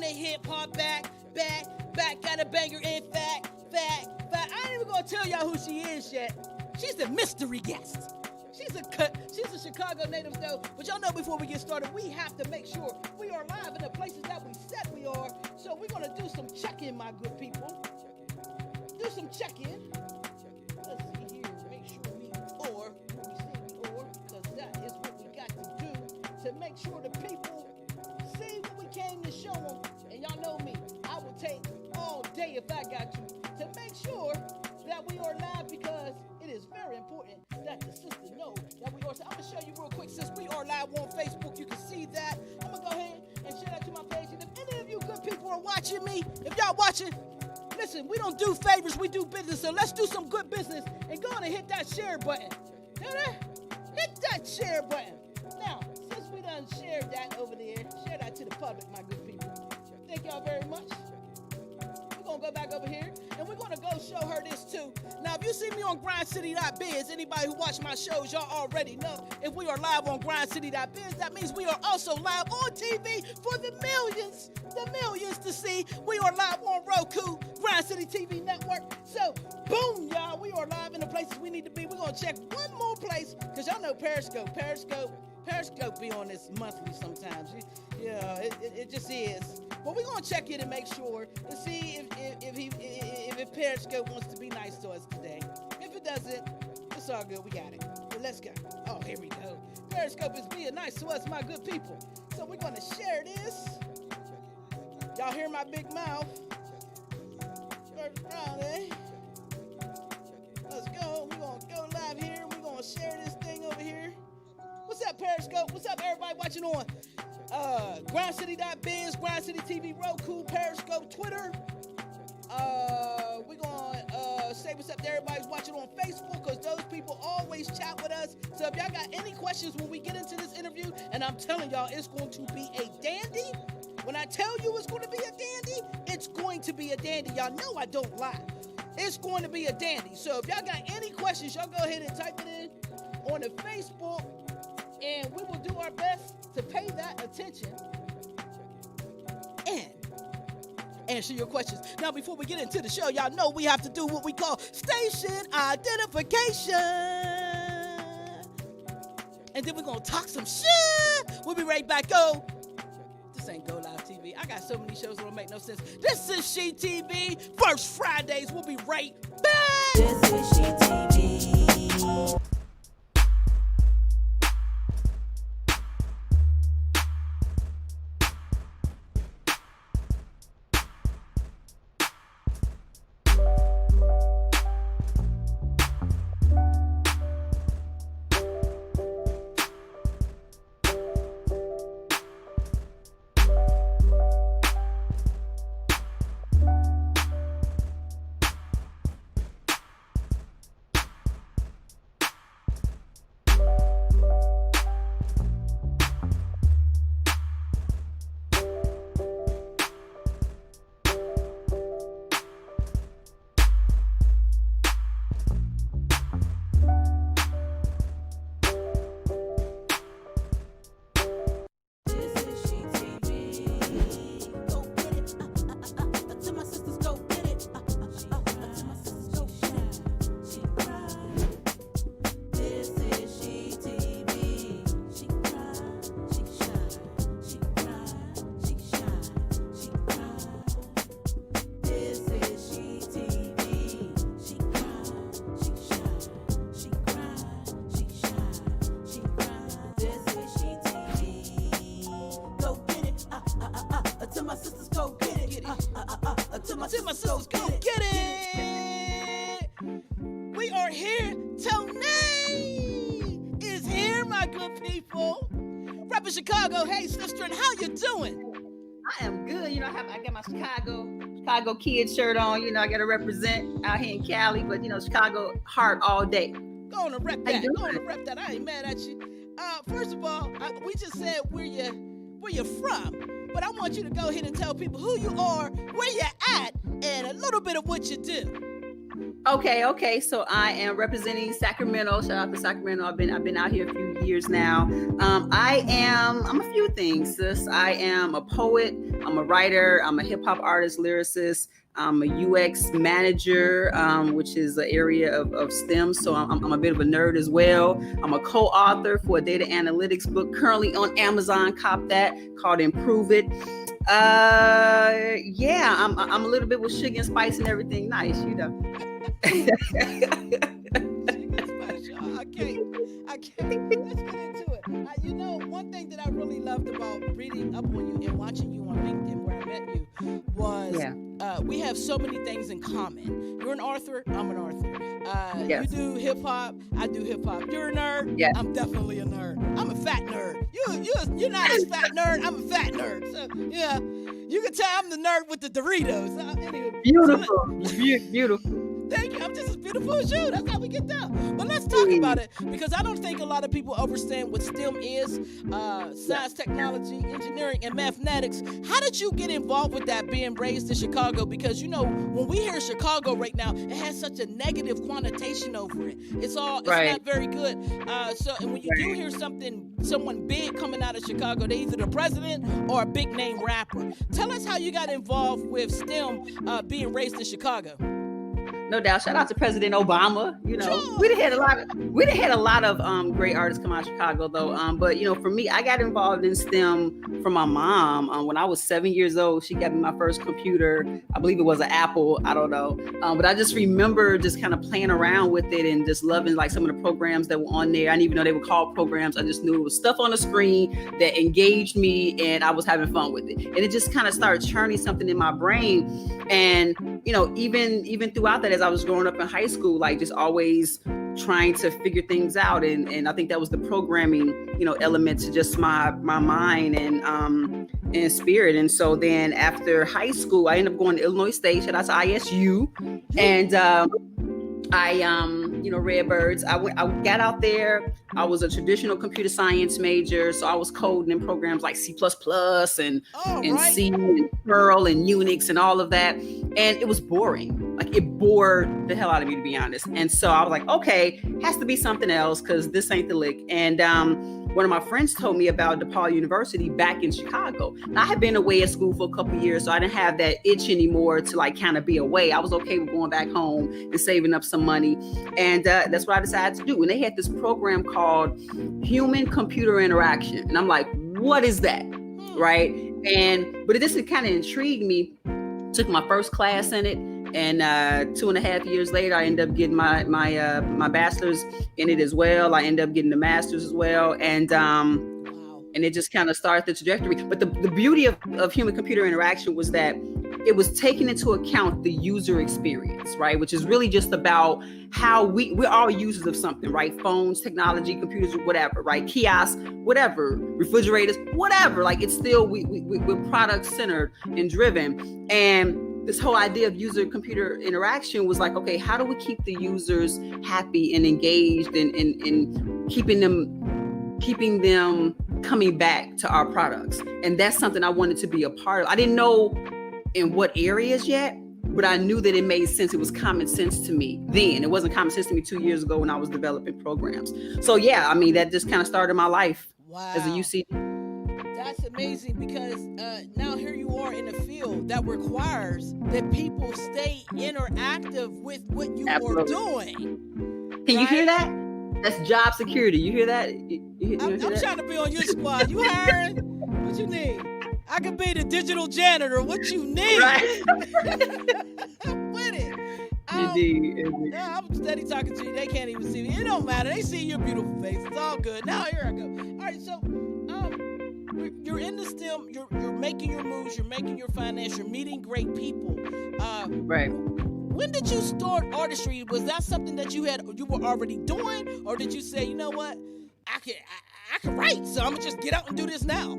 the hip hop back, got a banger in fact. I ain't even gonna tell y'all who she is yet. She's a mystery guest. She's a Chicago native though, but y'all know before we get started, we have to make sure we are live in the places that we said we are. So we're gonna do some check-in, my good people. Do some check-in. Let's see here, make sure we are, because that is what we got to do to make sure the people see what we came to show them. And y'all know me, I will take all day if I got to make sure that we are live, because it is very important that the sisters know that we are. So I'm going to show you real quick, since we are live on Facebook, you can see that. I'm going to go ahead and share that to my page. And if any of you good people are watching me, if y'all watching, listen, we don't do favors, we do business. So let's do some good business and go on and hit that share button. Hit that share button. Now, since we done shared that over there, share that to the public, my good people. Thank y'all very much. We're going to go back over here, and we're going to go show her this too. Now, if you see me on grindcity.biz, anybody who watch my shows, y'all already know if we are live on grindcity.biz, that means we are also live on TV for the millions to see. We are live on Roku, Grind City TV network. So, boom, y'all, we are live in the places we need to be. We're going to check one more place, because y'all know Periscope be on this monthly sometimes. Yeah, it just is. But we're going to check it and make sure to see if Periscope wants to be nice to us today. If it doesn't, it's all good. We got it. But let's go. Oh, here we go. Periscope is being nice to us, my good people. So we're going to share this. Y'all hear my big mouth? First round, eh? Let's go. We're going to go live here. We're going to share this thing over here. What's up, Periscope? What's up, everybody watching on grindcity.biz, Grind City TV, Roku, Periscope, Twitter. We're going to say what's up to everybody who's watching on Facebook, because those people always chat with us. So if y'all got any questions when we get into this interview, and I'm telling y'all, it's going to be a dandy. When I tell you it's going to be a dandy, it's going to be a dandy. Y'all know I don't lie. It's going to be a dandy. So if y'all got any questions, y'all go ahead and type it in on the Facebook, and we will do our best to pay that attention and answer your questions. Now, before we get into the show, y'all know we have to do what we call station identification. And then we're going to talk some shit. We'll be right back. Go. This ain't Go Live TV. I got so many shows that don't make no sense. This is SheTv. First Fridays. We'll be right back. This is SheTv. To my sisters, go get it. We are here. Tonie is here, my good people. Repping Chicago. Hey, sister, and how you doing? I am good. You know, I got my Chicago Kids shirt on. You know, I got to represent out here in Cali, but you know, Chicago heart all day. Go on and rep that. Go on and rep that. I ain't mad at you. First of all, we just said where you're from. But I want you to go ahead and tell people who you are, where you're at, and a little bit of what you do. Okay. So I am representing Sacramento. Shout out to Sacramento. I've been out here a few years now. I'm a few things, sis. I am a poet. I'm a writer. I'm a hip hop artist, lyricist. I'm a UX manager, which is an area of STEM. So I'm a bit of a nerd as well. I'm a co-author for a data analytics book currently on Amazon. Cop that, called Improve It. I'm a little bit with sugar and spice and everything nice, you know. I can't. Let's get into it. One thing that I really loved about reading up on you and watching you on LinkedIn, where I met you, was we have so many things in common. You're an author. I'm an author. Yes. You do hip hop. I do hip hop. You're a nerd. Yes. I'm definitely a nerd. I'm a fat nerd. You're not a fat nerd. I'm a fat nerd. So yeah, you can tell I'm the nerd with the Doritos. Anyway, Beautiful. Beautiful. Thank you. I'm just as beautiful as you. That's how we get down. But let's talk about it, because I don't think a lot of people understand what STEM is. Science, technology, engineering, and mathematics. How did you get involved with that, being raised in Chicago? Because, when we hear Chicago right now, it has such a negative connotation over it. It's not very good. And when you do hear someone big coming out of Chicago, they're either the president or a big name rapper. Tell us how you got involved with STEM, being raised in Chicago. No doubt. Shout out to President Obama. We'd have had a lot of great artists come out of Chicago, though. But for me, I got involved in STEM from my mom. When I was 7 years old, she got me my first computer. I believe it was an Apple. I don't know. But I just remember just kind of playing around with it and just loving like some of the programs that were on there. I didn't even know they were called programs. I just knew it was stuff on the screen that engaged me, and I was having fun with it. And it just kind of started churning something in my brain. And even throughout that, as I was growing up in high school, like just always trying to figure things out. And I think that was the programming, element to just my mind and spirit. And so then after high school, I ended up going to Illinois State, shout out to ISU. And Redbirds. I got out there. I was a traditional computer science major, so I was coding in programs like C++ and C and Perl and Unix and all of that. And it was boring. Like, it bored the hell out of me, to be honest. And so I was like, okay, has to be something else, because this ain't the lick. And one of my friends told me about DePaul University back in Chicago. Now, I had been away at school for a couple of years, so I didn't have that itch anymore to like kind of be away. I was okay with going back home and saving up some money. And that's what I decided to do. And they had this program called Human Computer Interaction. And I'm like, what is that? Right? But it just kind of intrigued me. Took my first class in it. And 2.5 years later, I ended up getting my bachelor's in it as well. I ended up getting the master's as well. And it just kind of started the trajectory. But the beauty of human-computer interaction was that it was taking into account the user experience, right? Which is really just about how we're all users of something, right? Phones, technology, computers, whatever, right? Kiosks, whatever, refrigerators, whatever. Like, it's still, we're product-centered and driven. And this whole idea of user-computer interaction was like, okay, how do we keep the users happy and engaged and keeping them coming back to our products? And that's something I wanted to be a part of. I didn't know in what areas yet, but I knew that it made sense. It was common sense to me then. It wasn't common sense to me 2 years ago when I was developing programs. So yeah, I mean, that just kind of started my life as a UC. That's amazing, because now here you are in a field that requires that people stay interactive with what you are doing. Can you hear that? That's job security. You hear that? I'm trying to be on your squad. You hiring? What you need? I could be the digital janitor. What you need? Right. With it. Indeed. Yeah, I'm steady talking to you. They can't even see me. It don't matter. They see your beautiful face. It's all good. Now here I go. All right, so you're in the STEM. You're making your moves. You're making your finance. You're meeting great people. Right. When did you start artistry? Was that something that you were already doing, or did you say, you know what, I can write, so I'm gonna just get out and do this now?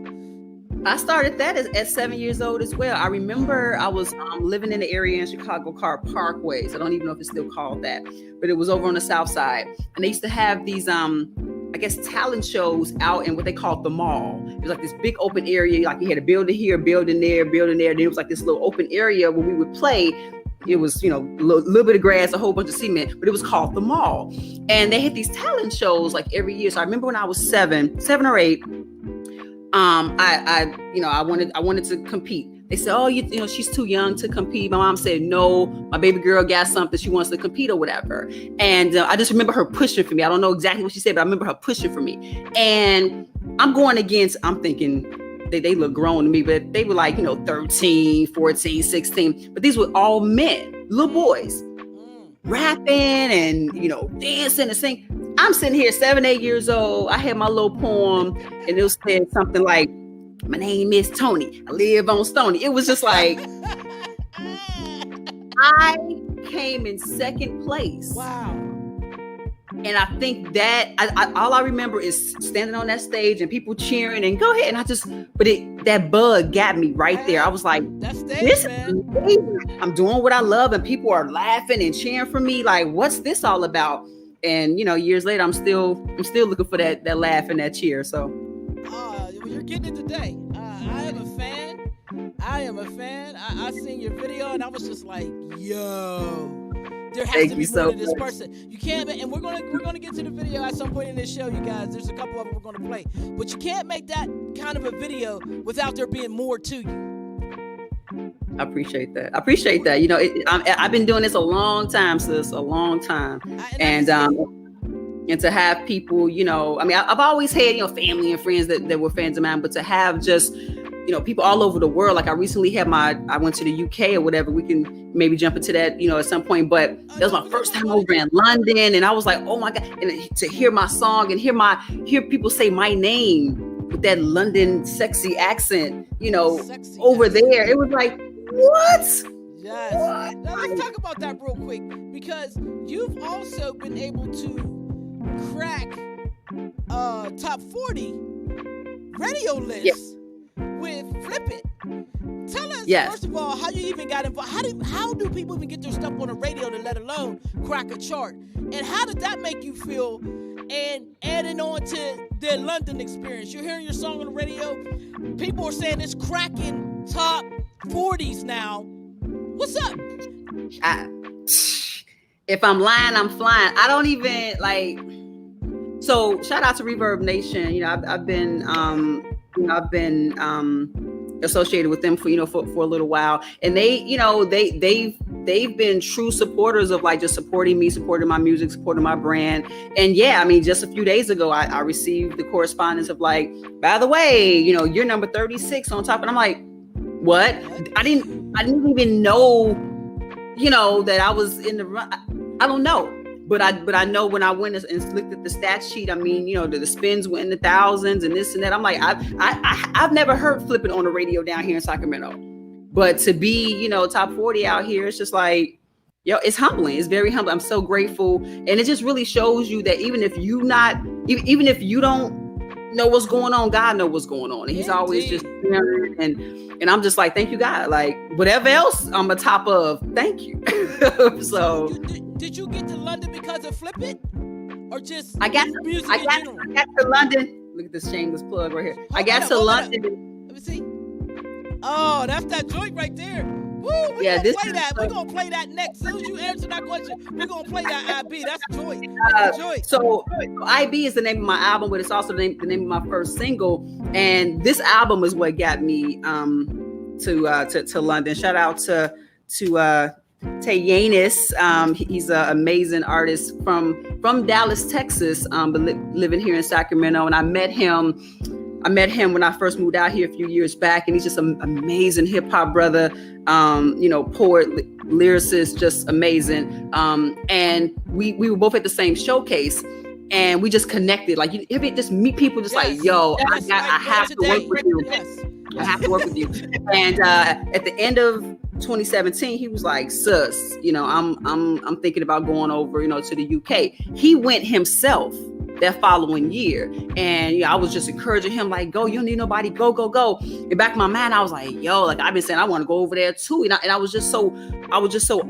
I started that at 7 years old as well. I remember I was living in an area in Chicago called Parkways. I don't even know if it's still called that, but it was over on the south side. And they used to have these, I guess, talent shows out in what they called the mall. It was like this big open area. Like, you had a building here, building there, building there. Then it was like this little open area where we would play. it was, you know, a little bit of grass, a whole bunch of cement, but it was called the mall. And they had these talent shows like every year. So I remember when I was seven or eight, I wanted to compete. They said, oh, you know, she's too young to compete. My mom said, no, my baby girl got something. She wants to compete or whatever. And I just remember her pushing for me. I don't know exactly what she said, but I remember her pushing for me. And I'm going against, I'm thinking, they look grown to me, but they were like, you know, 13, 14, 16. But these were all men, little boys, rapping and, you know, dancing and singing. I'm sitting here 7, 8 years old. I had my little poem and it said something like, my name is Tonie. I live on Stony. It was just like, I came in second place. Wow. And I think that all I remember is standing on that stage and people cheering and go ahead. And that bug got me right there. I was like, that's this is amazing. I'm doing what I love and people are laughing and cheering for me. Like, what's this all about? And, you know, years later, I'm still looking for that laugh and that cheer. So. You're getting it today. I am a fan. I seen your video and I was just like, yo, there has to be more to this person. You can't, and we're gonna get to the video at some point in this show, you guys. There's a couple of them we're gonna play, but you can't make that kind of a video without there being more to you. I appreciate that. You know, I've been doing this a long time, sis, a long time, and to have people, you know, I mean, I've always had, you know, family and friends that were fans of mine, but to have just, you know, people all over the world. Like I recently had I went to the UK or whatever. We can maybe jump into that, you know, at some point, but that was my first time over in London. And I was like, oh my God. And to hear my song and hear people say my name with that London sexy accent, you know, over there, it was like, what? Yes. What? Now let's talk about that real quick, because you've also been able to crack top 40 radio lists with Flip It. Tell us, first of all, how you even got involved. How do people even get their stuff on the radio, to let alone crack a chart? And how did that make you feel? And adding on to the London experience, you're hearing your song on the radio. People are saying it's cracking top 40s now. What's up? If I'm lying, I'm flying. I don't even like. So shout out to Reverb Nation. You know, I've been associated with them for a little while, and they've been true supporters of like just supporting me, supporting my music, supporting my brand. And yeah, I mean, just a few days ago, I received the correspondence of like, by the way, you know, you're number 36 on top, and I'm like, what? I didn't even know, you know, that I was in the run. I don't know. But I know when I went and looked at the stats sheet, I mean, you know, the spins were in the thousands and this and that. I'm like, I've never heard Flip It on the radio down here in Sacramento. But to be, you know, top 40 out here, it's just like, yo, it's humbling. It's very humbling. I'm so grateful. And it just really shows you that even if you don't know what's going on, God knows what's going on. And he's always just and I'm just like, thank you, God. Like whatever else I'm on top of, thank you. So did you get to London because of Flip It? Or just I got to London. Look at this shameless plug right here. I got to London. Let me see. Oh, that's that joint right there. Woo, we're gonna play that next. As soon as you answer that question, we're gonna play that IB. That's a joint. So IB is the name of my album, but it's also the name of my first single. And this album is what got me to London. Shout out to Toiné. He's an amazing artist from Dallas, Texas, but living here in Sacramento. And I met him when I first moved out here a few years back, and he's just an amazing hip hop brother, poet, lyricist, just amazing. And we were both at the same showcase, and we just connected. Like you just meet people, just like, yo, I have to work with you. Yes. I have to work with you. And at the end of 2017, he was like, sis, you know, I'm thinking about going over, you know, to the UK. He went himself that following year. And I was just encouraging him, like, go, you don't need nobody, go. In the back of my mind, I was like, yo, like I've been saying I want to go over there too. And I was just so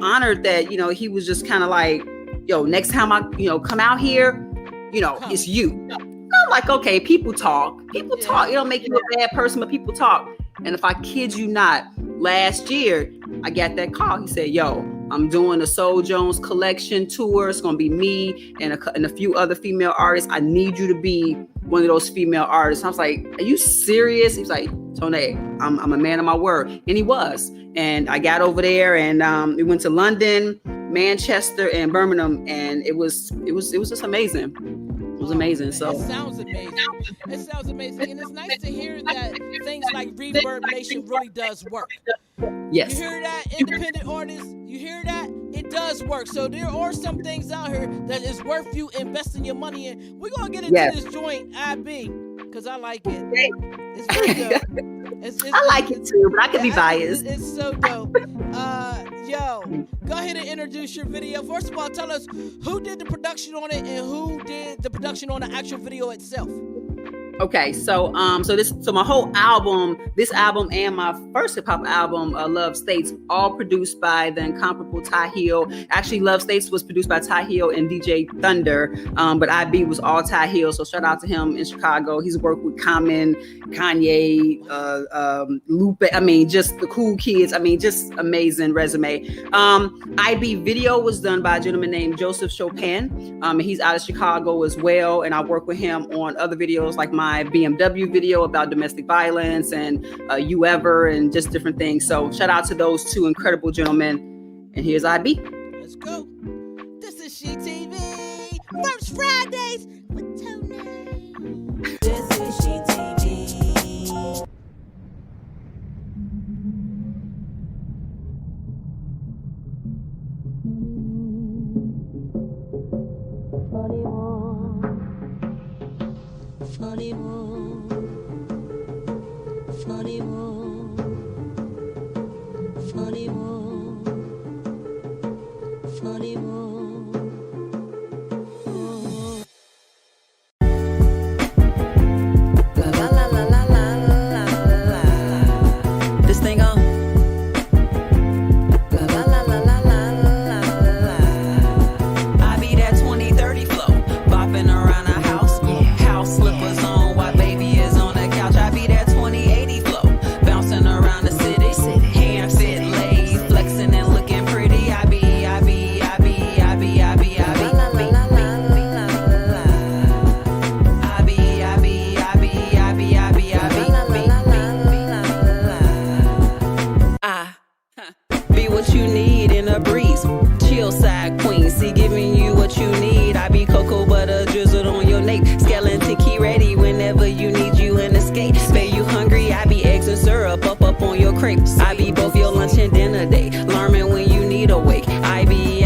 honored that, you know, he was just kind of like, yo, next time I, you know, come out here, you know, it's you. I'm like, okay, people talk. It don't make you a bad person, but people talk. And if I kid you not, last year I got that call. He said, yo, I'm doing the Soul Jones collection tour. It's gonna be me and a few other female artists. I need you to be one of those female artists. I was like, are you serious? He was like, Tonie, I'm a man of my word. And he was. And I got over there and we went to London, Manchester, and Birmingham, and it was just amazing. It was amazing. So it sounds amazing. It sounds amazing, and it's nice to hear that things like Reverb Nation really does work. Yes. You hear that, independent artists? You hear that? It does work. So there are some things out here that is worth you investing your money in. We're gonna get into this joint, IB, because I like it. It's very dope. I like it too, but I can be biased. It's so dope. Yo, go ahead and introduce your video. First of all, tell us who did the production on it and who did the production on the actual video itself. Okay, so my whole album, this album and my first hip hop album, Love States, all produced by the incomparable Ty Hill. Actually, Love States was produced by Ty Hill and DJ Thunder, but IB was all Ty Hill. So shout out to him in Chicago. He's worked with Common, Kanye, Lupe. I mean, just the cool kids. I mean, just amazing resume. IB video was done by a gentleman named Joseph Chopin. And he's out of Chicago as well, and I work with him on other videos like my BMW video about domestic violence and You Ever and just different things. So shout out to those two incredible gentlemen. And here's IB. Let's go. This is SheTv. First Fridays with Tonie. This is SheTv. Funny more, funny more, funny more, funny more. La la la la la la la la. This thing on. La la la la la la la la. I be that 20-30 flow, bopping around a house, house slippers on while baby is on the couch. I be that 20-80 flow, bouncing around the city, hand fit laid, flexing and looking pretty. I be. Be what you need in a breeze, chill side queen, see giving you what you need. I be cocoa butter drizzled on your nape, skeleton key ready whenever you need you in the skate. Say you hungry, I be eggs and syrup up on your crepe. I be both your lunch and dinner date, learning when you need a wake. I be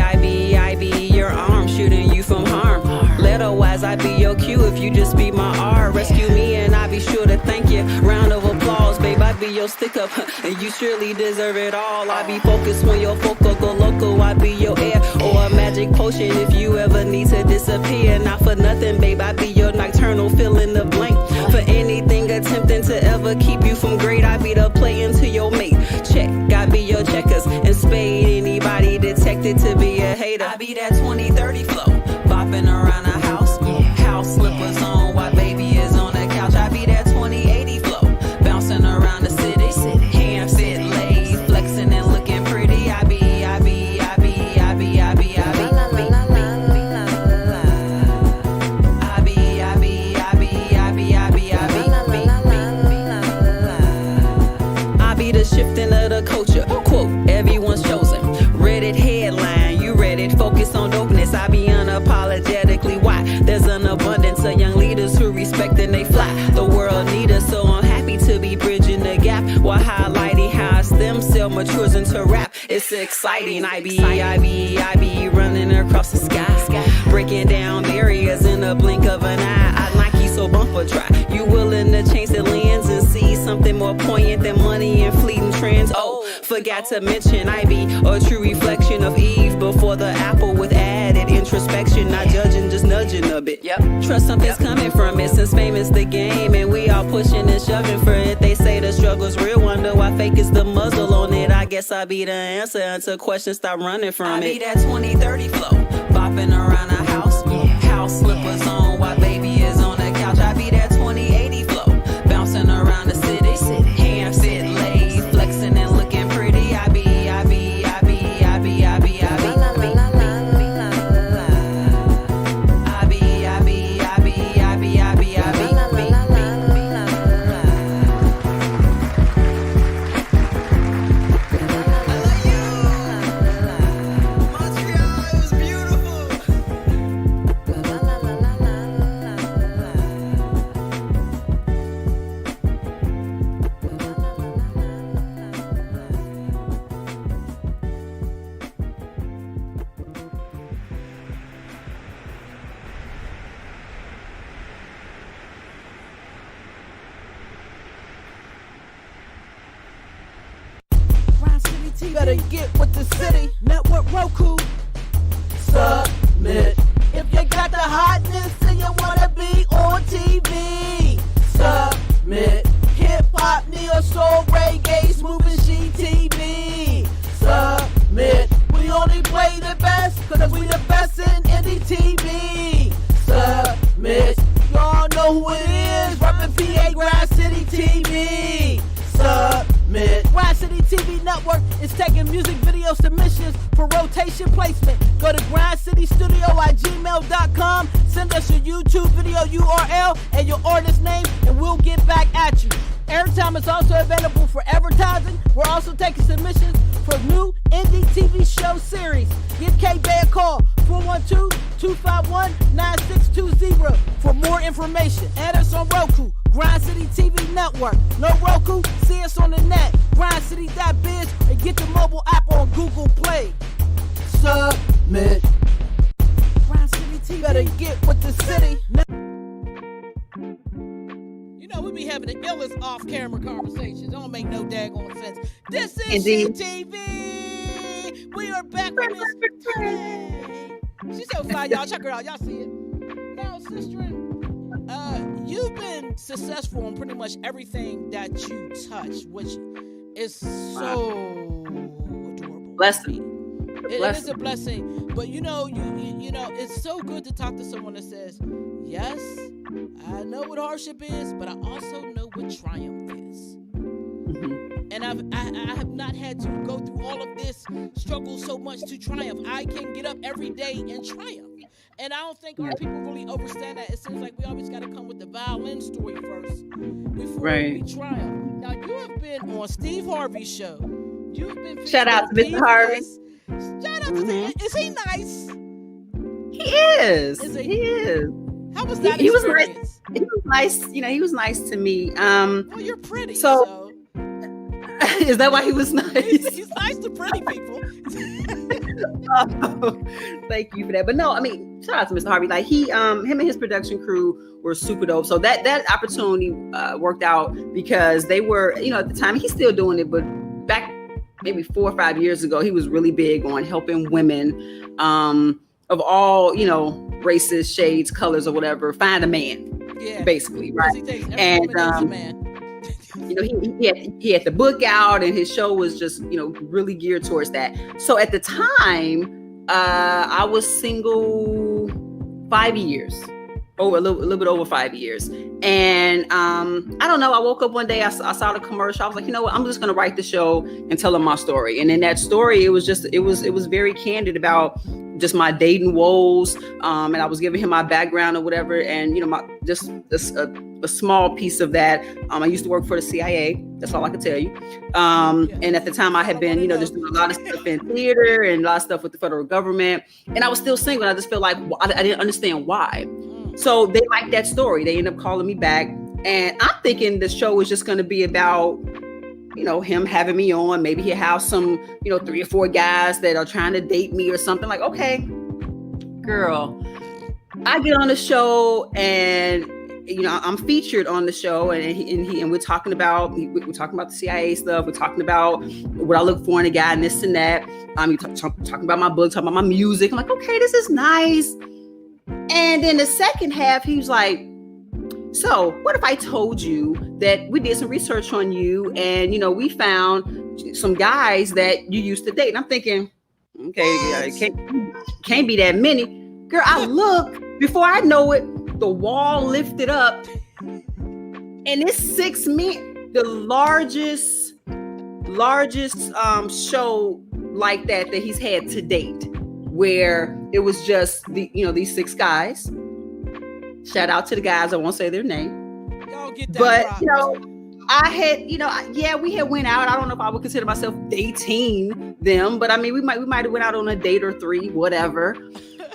your arm, shooting you from harm. Letter-wise, I be your cue if you just be my R. Rescue me and I be sure to thank you. Round of applause, babe, I be your stick up, and you surely deserve it all. I be focused when your focal go loco. I be your air or a magic potion if you ever need to disappear. Not for nothing, babe, I be your nocturnal fill in the blank. For anything attempting to ever keep you from great, I be the play into your mate. Check, I be your checkers and spade anybody detected to be a hater. I be that 20-30 flow, bopping around a house, house slippers on while baby is on the couch. I be that 20-80 flow, bouncing around the city, hand fit laid, flexing and looking pretty. I be. I be the shifting of the culture, quote, everyone's chosen. Reddit headline, you read it, focus on dopeness. I be unapologetically why there's an abundance of young leaders who respect and they fly. The world need us, so I'm happy to be bridging the gap while highlighting how stem cell matures into rap. It's exciting. I be running across the sky, breaking down barriers in a blink of an eye. I Nike so bumper try. You willing to change the lens and see something more poignant than money and fleeting trends? Oh, forgot to mention I be a true reflection of Eve before the apple with added introspection. Not judging, just nudging a bit. Trust something's coming from it since fame is the game and we all pushing and shoving for it. They say the struggle's real, wonder why fake is the muzzle on it. I guess I be the answer until questions stop running from it. I be that 20-30 flow, bopping around a house, house slippers on while baby is on the couch. I be that 20-80 flow, bouncing around the city, hand fit laid, flexing and looking pretty. I be. GCTv. Better get with the city. Network Roku. Submit. If you got the hotness and you wanna be on TV, submit. Hip hop, neo soul, reggae, smooth and SheTv. Submit. We only play the best, cause we the best in indie TV. Submit. Y'all know who it is, reppin' PA Grind City TV. Submit. Grind City TV Network is taking music video submissions for rotation placement. Go to grindcitystudio@gmail.com. Send us your YouTube video URL and your artist name, and we'll get back at you. Airtime is also available for advertising. We're also taking submissions for new indie TV show series. Give K-Bay a call, 412-251-9620 for more information. Add us on Roku, Grind City TV Network. No Roku? See us on the net, grindcity.biz, and get the mobile app on Google Play. Submit. Grind City TV. Better get with the city. You know, we be having the illest off-camera conversations. Don't make no daggone sense. This is SheTv. We are back with Miss Tonie. She's so fly, y'all. Check her out. Y'all see it. Now, sister, you've been successful in pretty much everything that you touch, which is so adorable. Blessing. It is a blessing. But you know, you know, it's so good to talk to someone that says, yes, I know what hardship is, but I also know what triumph is. And I have not had to go through all of this struggle so much to triumph. I can get up every day and triumph. And I don't think our people really understand that. It seems like we always got to come with the violin story first before we triumph. Now, you have been on Steve Harvey's show. You've been shout out to Mr. Harvey. Shout out to him. Is he nice? He is. He is. How was that he experience? Was nice. He was nice. You know, he was nice to me. Well, you're pretty. So is that why he was nice? He's nice to pretty people. Oh, thank you for that. But no, I mean, shout out to Mr. Harvey. Like him and his production crew were super dope. So that opportunity worked out because they were, you know, at the time he's still doing it, but back maybe 4 or 5 years ago, he was really big on helping women of all, you know, races, shades, colors, or whatever, find a man. Yeah, basically, right? And you know, he had the book out, and his show was just, you know, really geared towards that. So at the time, I was single 5 years, a little bit over 5 years. And I don't know, I woke up one day, I saw the commercial. I was like, you know what, I'm just going to write the show and tell them my story. And in that story, it was very candid about just my dating woes. And I was giving him my background or whatever. And, you know, a small piece of that. I used to work for the CIA. That's all I can tell you. And at the time I had been, you know, just doing a lot of stuff in theater and a lot of stuff with the federal government. And I was still single. And I just felt like I didn't understand why. So they liked that story. They ended up calling me back. And I'm thinking the show was just going to be about, you know, him having me on. Maybe he'll have some, you know, 3 or 4 guys that are trying to date me or something. Like, okay, girl, I get on the show and, you know, I'm featured on the show, and we're talking about the CIA stuff. We're talking about what I look for in a guy and this and that. Talking about my book, talking about my music. I'm like, okay, this is nice. And then the second half, he was like, so what if I told you that we did some research on you, and, you know, we found some guys that you used to date? And I'm thinking, okay, it can't be that many. Girl, I look, before I know it, the wall lifted up, and it's 6 men, the largest show like that he's had to date, where it was just these 6 guys. Shout out to the guys, I won't say their name. Y'all get that, but props. You know, I had, you know, we had went out. I don't know if I would consider myself dating them, but I mean, we might have went out on a date or 3, whatever.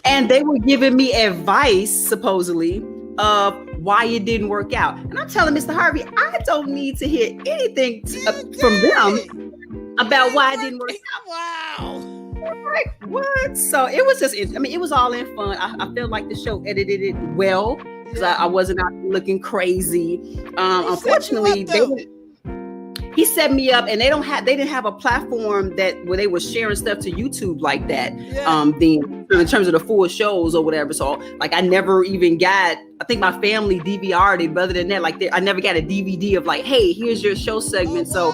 And they were giving me advice, supposedly, of why it didn't work out. And I'm telling Mr. Harvey, I don't need to hear anything from them about why it didn't work out. Wow. Like, what? So it was just, I mean, it was all in fun. I felt like the show edited it well, because I wasn't out looking crazy. Unfortunately, he set me up, and they didn't have a platform where they were sharing stuff to YouTube like that. Then in terms of the full shows or whatever. So like I never even got, I think my family DVR'd it, but other than that, like I never got a DVD of like, hey, here's your show segment. So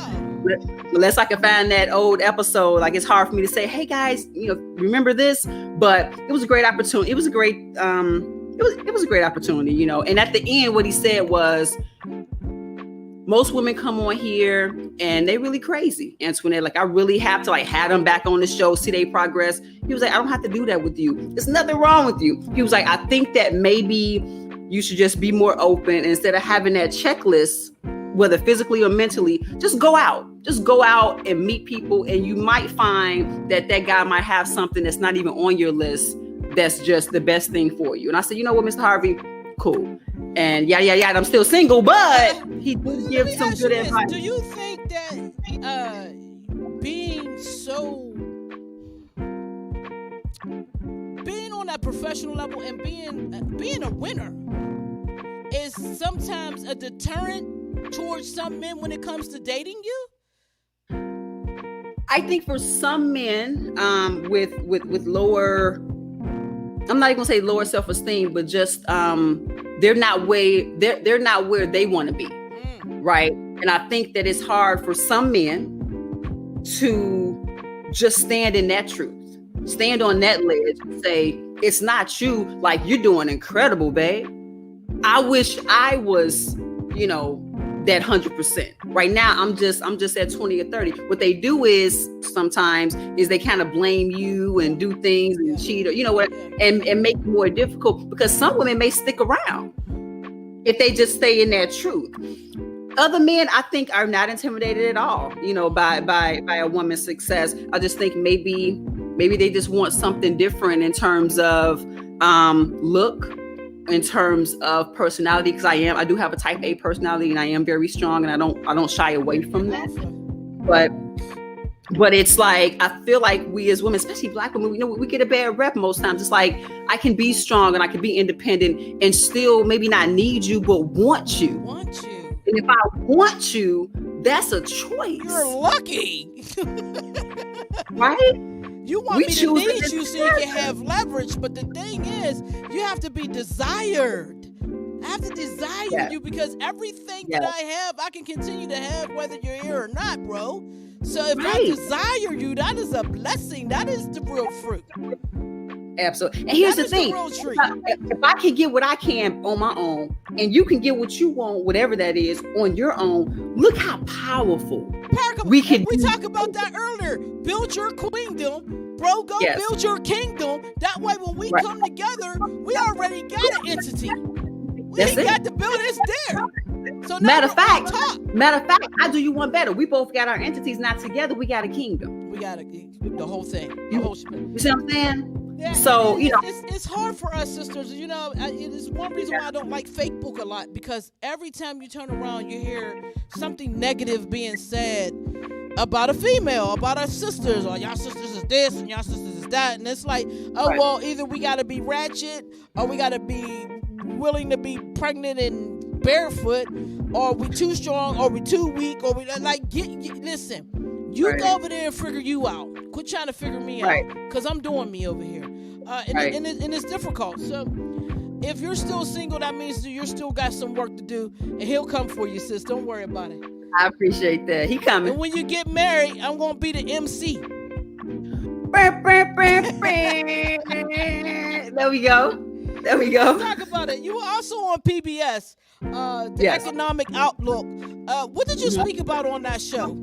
unless I can find that old episode, like it's hard for me to say, hey guys, remember this? But it was a great opportunity. It was a great it was a great opportunity, and at the end what he said was, most women come on here and they really crazy, Antoinette. Like I really have to like have them back on the show, see their progress. He was like, I don't have to do that with you. There's nothing wrong with you. He was like, I think that maybe you should just be more open, and instead of having that checklist, whether physically or mentally, just go out and meet people. And you might find that guy might have something that's not even on your list. That's just the best thing for you. And I said, you know what, Mr. Harvey, cool. And yeah, I'm still single, but he did give some good advice. Do you think that being on that professional level and being a winner is sometimes a deterrent towards some men when it comes to dating you? I think for some men with lower, I'm not even gonna say lower self-esteem, but just they're not where they want to be, right? And I think that it's hard for some men to just stand in that truth, stand on that ledge and say, it's not you, like you're doing incredible, babe. I wish I was, that 100%. Right now, I'm just at 20 or 30. What they do is sometimes they kind of blame you and do things and cheat, or and make it more difficult, because some women may stick around if they just stay in that truth. Other men, I think, are not intimidated at all, by a woman's success. I just think maybe they just want something different in terms of look, in terms of personality, because I do have a type A personality, and I am very strong, and I don't shy away from that. But it's like, I feel like we as women, especially Black women, we get a bad rep most times. It's like, I can be strong and I can be independent and still maybe not need you, but want you. And if I want you, that's a choice. You're lucky. Right? You want me to need you so you can have leverage, but the thing is, you have to be desired. I have to desire you, because everything that I have, I can continue to have whether you're here or not, bro. So if I desire you, that is a blessing. That is the real fruit. Absolutely. And here's the thing. If I can get what I can on my own, and you can get what you want, whatever that is, on your own, look how powerful we talked about that earlier. Build your queendom, bro. Go build your kingdom. That way, when we come together, we already got an entity. We ain't got to build, it's there. So matter of fact, I do you one better. We both got our entities, not together. We got a kingdom. We got the whole thing. You see what I'm saying? Yeah, so it's hard for us sisters. It's one reason why I don't like Facebook a lot, because every time you turn around, you hear something negative being said about a female, about our sisters, or y'all sisters is this and y'all sisters is that, and it's like, well, either we got to be ratchet, or we got to be willing to be pregnant and barefoot, or we too strong, or we too weak, or we listen. You go over there and figure you out. Quit trying to figure me out, because I'm doing me over here. And it's difficult. So if you're still single, that means you're still got some work to do, and he'll come for you, sis. Don't worry about it. I appreciate that. He coming. And when you get married, I'm going to be the MC. There we go. Let's talk about it. You were also on PBS, the Economic Outlook. What did you speak about on that show?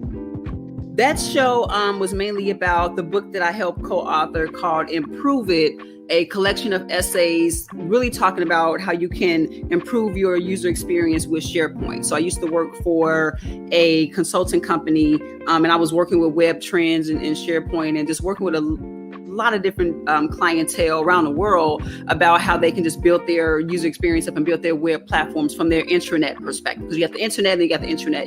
That show was mainly about the book that I helped co-author called Improve It, a collection of essays really talking about how you can improve your user experience with SharePoint. So I used to work for a consulting company, and I was working with web trends and SharePoint, and just working with a lot of different clientele around the world about how they can just build their user experience up and build their web platforms from their intranet perspective. Because you have the internet and you got the intranet,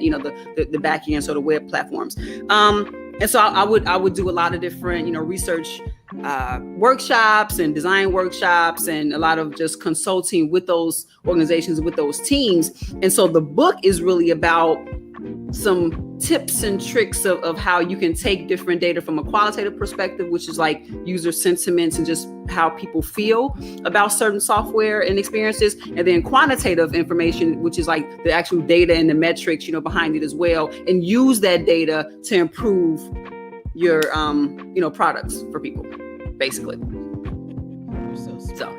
the back end, so the web platforms. And so I would do a lot of different, research workshops and design workshops, and a lot of just consulting with those organizations, with those teams. And so the book is really about some tips and tricks of how you can take different data from a qualitative perspective, which is like user sentiments and just how people feel about certain software and experiences, and then quantitative information, which is like the actual data and the metrics, behind it as well, and use that data to improve your products for people, basically. You're so smart. So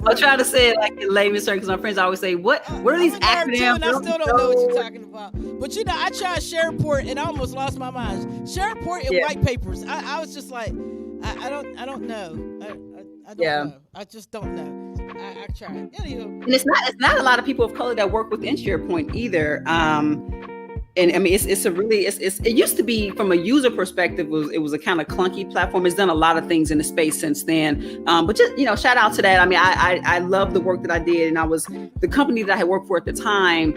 I'll try to say it like in layman's terms, because my friends always say, what are these acronyms? I still don't know what you're talking about. But I tried SharePort and I almost lost my mind. SharePort and white papers. I was just like, I don't know. I don't know. I just don't know. I tried. Anywho. And it's not a lot of people of color that work within SharePoint either. And I mean, it used to be, from a user perspective, it was a kind of clunky platform. It's done a lot of things in the space since then. But just, shout out to that. I mean, I love the work that I did, and the company that I had worked for at the time.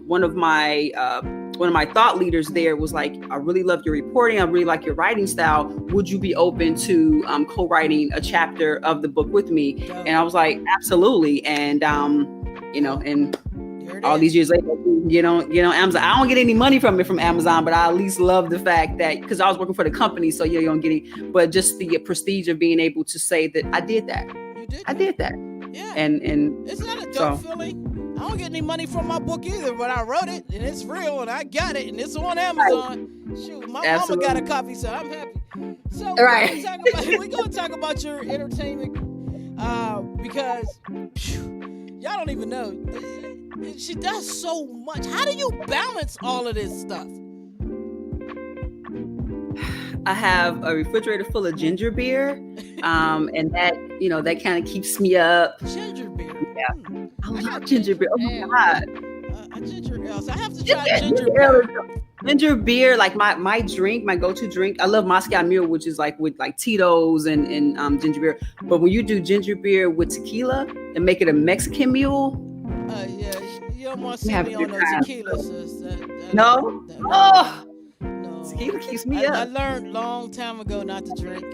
One of my thought leaders there was like, I really love your reporting. I really like your writing style. Would you be open to co-writing a chapter of the book with me? And I was like, absolutely. And, and all these years later, get on Amazon. I don't get any money from Amazon, but I at least love the fact that, because I was working for the company, so you don't get any, but just the prestige of being able to say that I did that. You did. I did that. Yeah. And it's not a dope feeling. I don't get any money from my book either, but I wrote it and it's real and I got it and it's on Amazon. Right. Shoot, my mama got a copy, so I'm happy. So we're gonna talk about your entertainment because y'all don't even know. She does so much. How do you balance all of this stuff? I have a refrigerator full of ginger beer, and that that kind of keeps me up. Ginger beer. Yeah, I love ginger beer. Oh my god. Ginger ale. So I have to try ginger beer. Ginger beer, like my drink, my go-to drink. I love Moscow Mule, which is like with like Tito's and ginger beer. But when you do ginger beer with tequila and make it a Mexican mule. Yeah, you don't want to see me on no tequila, sis. No. Tequila keeps me up. I learned long time ago not to drink.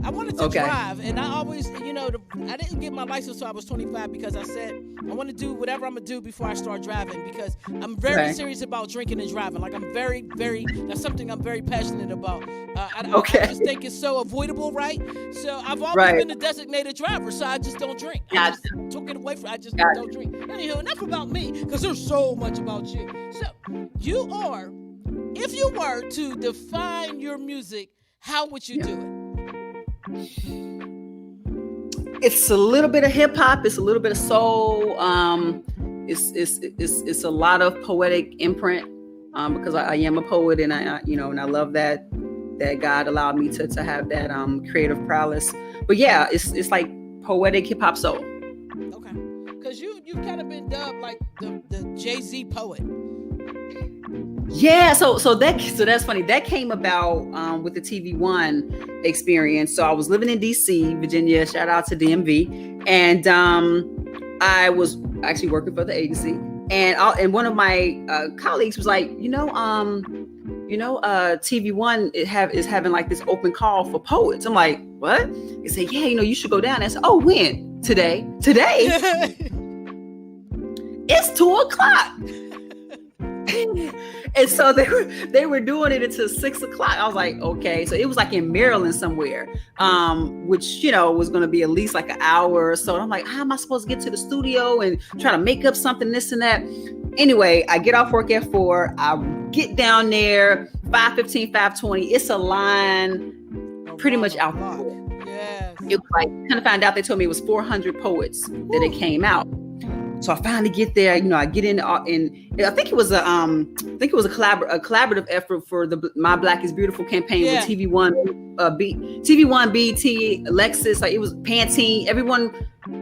I wanted to drive, and I always, I didn't get my license until I was 25 because I said I want to do whatever I'm gonna do before I start driving, because I'm very serious about drinking and driving. Like I'm very, that's something I'm very passionate about. I just think it's so avoidable, right? So I've always been a designated driver, so I just don't drink. I just took it away from. I just don't drink. Anywho, enough about me, because there's so much about you. So you are, if you were to define your music, how would you do it? It's a little bit of hip hop. It's a little bit of soul. It's a lot of poetic imprint, because I am a poet, and I love that God allowed me to have that creative prowess. But yeah, it's like poetic hip hop soul. Okay, because you've kind of been dubbed like the Jay-Z poet. Yeah, so that's funny. That came about with the TV1 experience. So I was living in DC, Virginia. Shout out to DMV, and I was actually working for the agency. And one of my colleagues was like, TV1 is having like this open call for poets. I'm like, what? They say, yeah, you should go down. I said, oh, when? Today? It's 2:00. And so they were doing it until 6:00. I was like, okay. So it was like in Maryland somewhere, which, was going to be at least like an hour or so. And I'm like, how am I supposed to get to the studio and try to make up something, this and that? Anyway, I get off work at 4. I get down there, 5:15, 5:20. It's a line pretty much out the door. Yes. It was like, kind of found out, they told me it was 400 poets that it came out. So I finally get there, I get in, and I think it was a collaborative effort for the My Black is Beautiful campaign with TV1, BT, Alexis, like it was Pantene, everyone,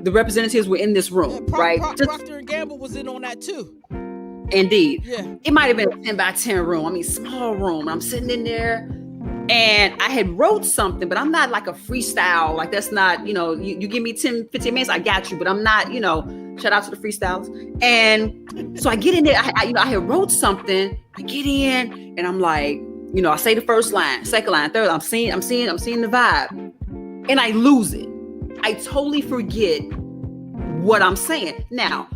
the representatives were in this room, right? Procter & Gamble was in on that too. Indeed. Yeah. It might have been a 10 by 10 room. I mean, small room. I'm sitting in there, and I had wrote something, but I'm not like a freestyle. Like that's not, you give me 10, 15 minutes, I got you, but I'm not, shout out to the freestyles. And so I get in there, I had wrote something, I get in, and I'm like, I say the first line, second line, third, I'm seeing the vibe, and I lose it. I totally forget what I'm saying. Now,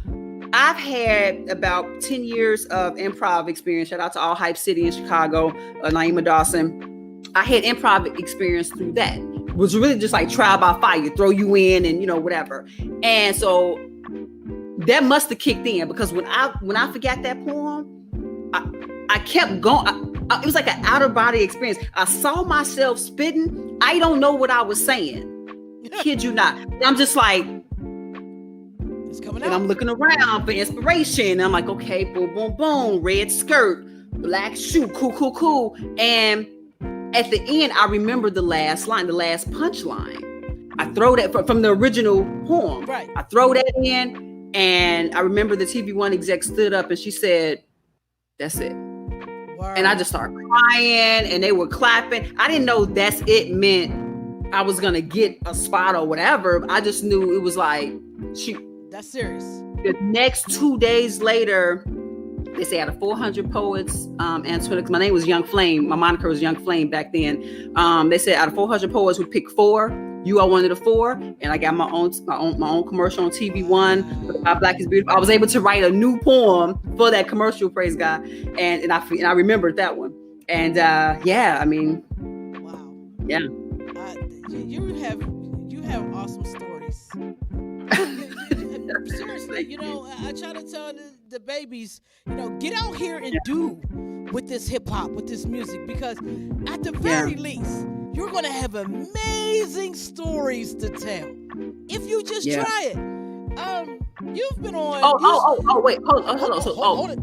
I've had about 10 years of improv experience. Shout out to All Hype City in Chicago, Naima Dawson. I had improv experience through that. It was really just like trial by fire, throw you in and, whatever. And so that must have kicked in, because when I forgot that poem, I kept going. It was like an outer body experience. I saw myself spitting. I don't know what I was saying. Kid you not. I'm just like, it's coming out. And I'm looking around for inspiration. And I'm like, okay, boom, boom, boom. Red skirt, black shoe, cool. And at the end, I remember the last line, the last punchline. I throw that from the original poem. Right. I throw that in, and I remember the TV1 exec stood up and she said, "That's it." Word. And I just started crying, and they were clapping. I didn't know that's it meant I was gonna get a spot or whatever. I just knew it was like, shoot. That's serious. The next 2 days later, they say out of 400 poets, Antoinette, because my name was Young Flame, my moniker was Young Flame back then. They said out of 400 poets, we picked 4. You are one of the 4, and I got my own commercial on TV1. Black is Beautiful. I was able to write a new poem for that commercial, praise God, and I remembered that one. And yeah, I mean, wow, yeah. You have awesome stories. Seriously, I try to tell the babies, get out here and do with this hip hop, with this music, because at the very least, you're going to have amazing stories to tell if you just try it. You've been on. Wait, hold it.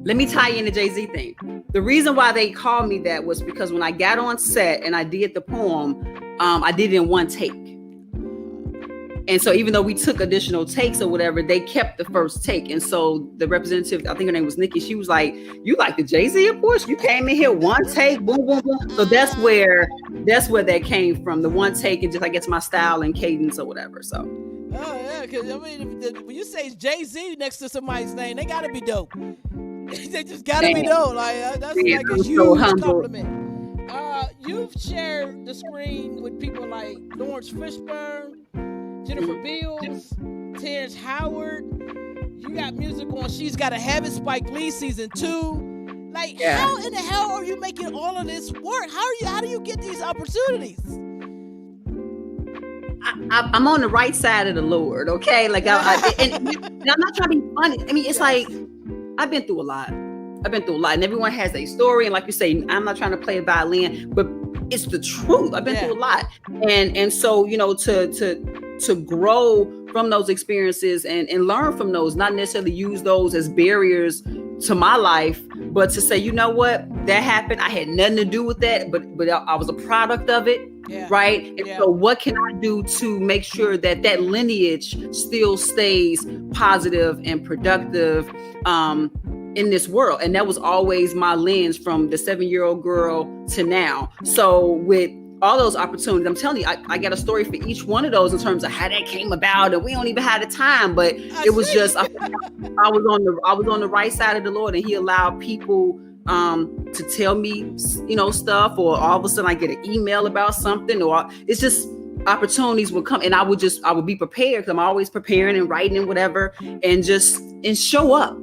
Let me tie in the Jay-Z thing. The reason why they called me that was because when I got on set and I did the poem, I did it in one take. And so even though we took additional takes or whatever, they kept the first take. And so the representative, I think her name was Nikki, she was like, "You like the Jay-Z approach? You came in here one take, boom, boom, boom." So that's where that came from, the one take, and just I guess my style and cadence or whatever. So. Oh yeah, because I mean, when you say Jay-Z next to somebody's name, they gotta be dope. They just gotta be dope. Like that's like a huge compliment. You've shared the screen with people like Lawrence Fishburne, Jennifer Beals, Terrence Howard. You got music on She's Gotta Have It, Spike Lee season 2. Like, how in the hell are you making all of this work? How do you get these opportunities? I'm on the right side of the Lord, okay? Like, and I'm not trying to be funny. I mean, it's like I've been through a lot. And everyone has a story. And like you say, I'm not trying to play a violin, but it's the truth. I've been through a lot, and so to grow from those experiences and learn from those, not necessarily use those as barriers to my life, but to say, you know what, that happened. I had nothing to do with that, but I was a product of it. Yeah. Right. And so what can I do to make sure that lineage still stays positive and productive in this world? And that was always my lens from the 7-year-old girl to now. So with all those opportunities, I'm telling you, I got a story for each one of those in terms of how that came about, and we don't even have the time, but it was just I was on the right side of the Lord, and He allowed people to tell me, stuff, or all of a sudden I get an email about something, or it's just opportunities would come, and I would be prepared, because I'm always preparing and writing and whatever, and show up,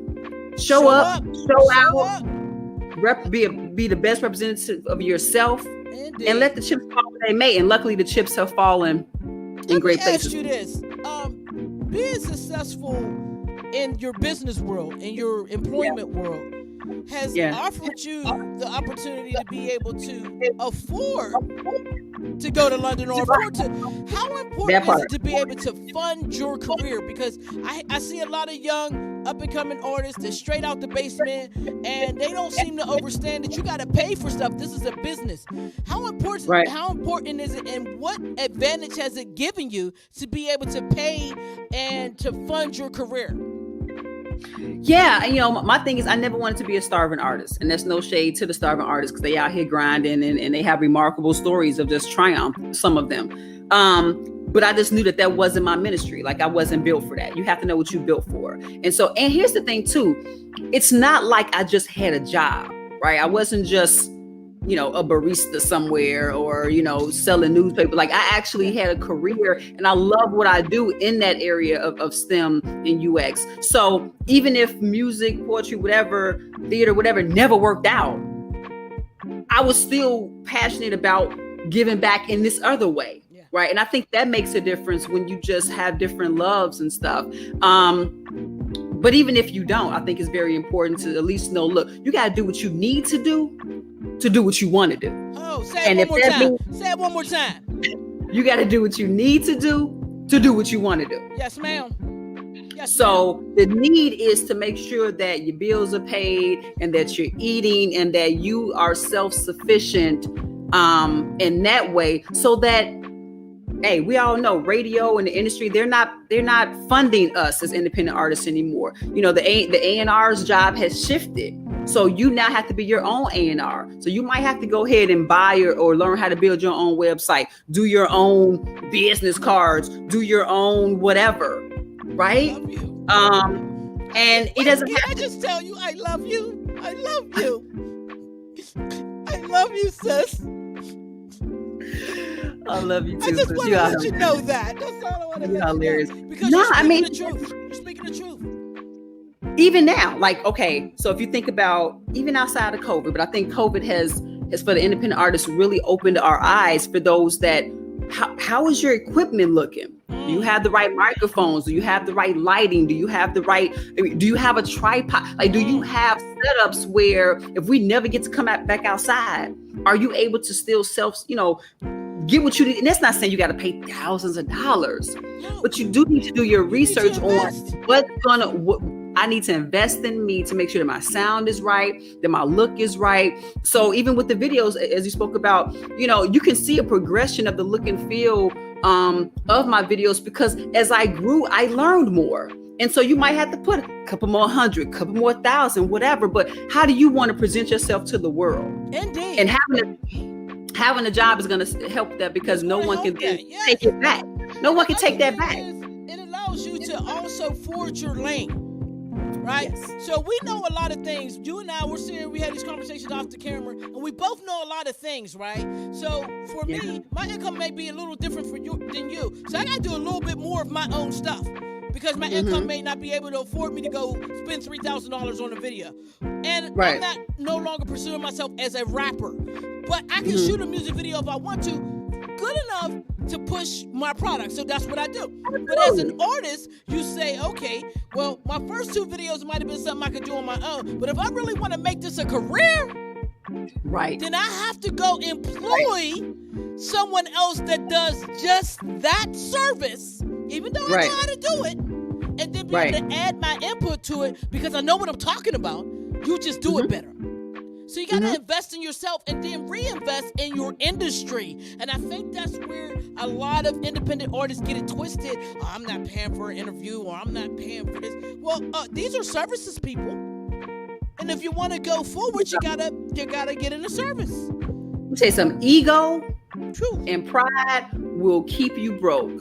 show out, be the best representative of yourself. Indeed. And let the chips fall where they may. And luckily the chips have fallen in great places. Let me ask you this. Being successful in your business world, in your employment world, has offered you the opportunity to be able to afford to go to London, or afford to. How important is it to be able to fund your career? Because I see a lot of young up-and-coming artists that straight out the basement, and they don't seem to understand that you got to pay for stuff. This is a business. How important is it, and what advantage has it given you to be able to pay and to fund your career? Yeah, and my thing is, I never wanted to be a starving artist, and there's no shade to the starving artists, because they out here grinding and they have remarkable stories of just triumph, some of them. But I just knew that wasn't my ministry. Like, I wasn't built for that. You have to know what you're built for. And here's the thing too, it's not like I just had a job, right? I wasn't just a barista somewhere or, selling newspaper. Like I actually had a career and I love what I do in that area of STEM and UX. So even if music, poetry, whatever, theater, whatever, never worked out, I was still passionate about giving back in this other way. Right. And I think that makes a difference when you just have different loves and stuff. But even if you don't, I think it's very important to at least know, look, you got to do what you need to do what you want to do. Oh, say it one more time. Say it one more time. You got to do what you need to do what you want to do. Yes, ma'am. Yes, so the need is to make sure that your bills are paid and that you're eating and that you are self-sufficient in that way, so that, hey, we all know radio and the industry, they're not funding us as independent artists anymore. The A&R's job has shifted. So you now have to be your own A&R. So you might have to go ahead and buy or learn how to build your own website, do your own business cards, do your own whatever, right? And it doesn't have I just tell you, I love you. I love you. I love you, sis. I love you too. I just want to let you know that. That's all I want to let hilarious. You know. Because you're speaking the truth. You're speaking the truth. Even now, like, okay, so if you think about even outside of COVID, but I think COVID has for the independent artists really opened our eyes for those that, how is your equipment looking? Do you have the right microphones? Do you have the right lighting? Do you have a tripod? Like, do you have setups where if we never get to come back outside, are you able to still get what you need? And that's not saying you got to pay thousands of dollars, but you do need to do your research on I need to invest in me to make sure that my sound is right, that my look is right. So even with the videos, as you spoke about, you can see a progression of the look and feel of my videos, because as I grew, I learned more. And so you might have to put a couple more hundred, couple more thousand, whatever. But how do you want to present yourself to the world? Indeed. And having a job is going to help that, because no one can take it back. No one can take that back. It allows you to also forge your lane. Right? Yes. So we know a lot of things. You and I, we had these conversations off the camera, and we both know a lot of things, right? So for me, my income may be a little different than you. So I got to do a little bit more of my own stuff, because my income may not be able to afford me to go spend $3,000 on a video. And I'm no longer pursuing myself as a rapper. But I can shoot a music video if I want to, good enough to push my product. So that's what I do. But as an artist, you say, okay, well, my first 2 videos might have been something I could do on my own. But if I really want to make this a career, then I have to go employ someone else that does just that service, even though I know how to do it, and then be able to add my input to it, because I know what I'm talking about. You just do it better. So you got to invest in yourself and then reinvest in your industry. And I think that's where a lot of independent artists get it twisted. Oh, I'm not paying for an interview, or I'm not paying for this. Well, these are services, people. And if you want to go forward, you gotta get in the service. Let me say something. Ego and pride will keep you broke.